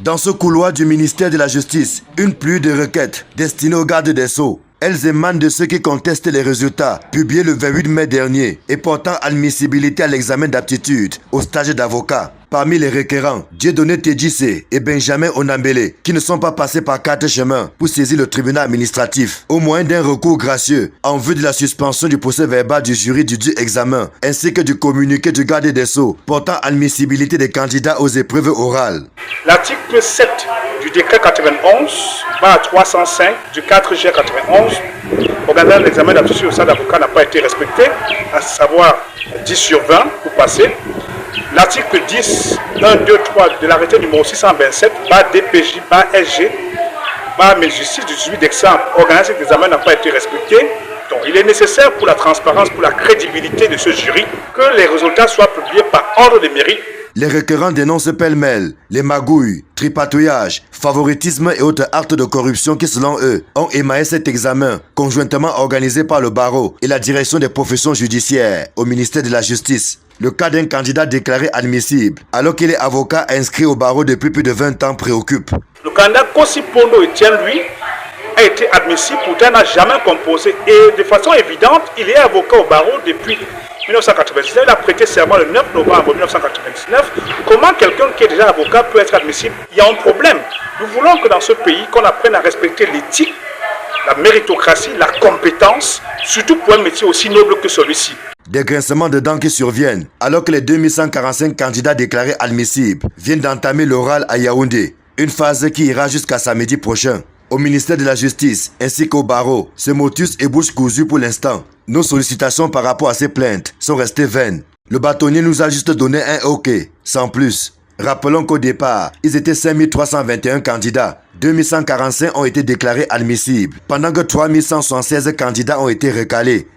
Dans ce couloir du ministère de la Justice, une pluie de requêtes destinées aux gardes des Sceaux. Elles émanent de ceux qui contestent les résultats publiés le 28 mai dernier et portant admissibilité à l'examen d'aptitude au stage d'avocat. Parmi les requérants, Dieudonné Tedjissé et Benjamin Onambele, qui ne sont pas passés par 4 chemins pour saisir le tribunal administratif, au moyen d'un recours gracieux en vue de la suspension du procès verbal du jury du dit examen, ainsi que du communiqué du garde des Sceaux portant admissibilité des candidats aux épreuves orales. L'article 7 du décret 91/305 du 4 juillet 91 organisant l'examen d'aptitude au stade d'avocat n'a pas été respecté, à savoir 10 sur 20 pour passer. L'article 10, 1, 2, 3 de l'arrêté numéro 627, DPJ, SG, justice du 18 décembre, organisant cet examen n'a pas été respecté. Donc, il est nécessaire pour la transparence, pour la crédibilité de ce jury, que les résultats soient publiés par ordre de mérite. Les requérants dénoncent pêle-mêle les magouilles, tripatouillages, favoritisme et autres actes de corruption qui, selon eux, ont émaillé cet examen, conjointement organisé par le barreau et la direction des professions judiciaires au ministère de la Justice. Le cas d'un candidat déclaré admissible, alors qu'il est avocat inscrit au barreau depuis plus de 20 ans, préoccupe. Le candidat Kossi Pondo Etienne, lui, a été admissible, pourtant n'a jamais composé. Et de façon évidente, il est avocat au barreau depuis 1999. Il a prêté serment le 9 novembre 1999. Comment quelqu'un qui est déjà avocat peut être admissible? Il y a un problème. Nous voulons que dans ce pays, qu'on apprenne à respecter l'éthique, la méritocratie, la compétence, surtout pour un métier aussi noble que celui-ci. Des grincements de dents qui surviennent alors que les 2145 candidats déclarés admissibles viennent d'entamer l'oral à Yaoundé, une phase qui ira jusqu'à samedi prochain. Au ministère de la Justice ainsi qu'au barreau, ce motus est bouche cousue pour l'instant. Nos sollicitations par rapport à ces plaintes sont restées vaines. Le bâtonnier nous a juste donné un OK, sans plus. Rappelons qu'au départ, ils étaient 5321 candidats. 2145 ont été déclarés admissibles, pendant que 3176 candidats ont été recalés.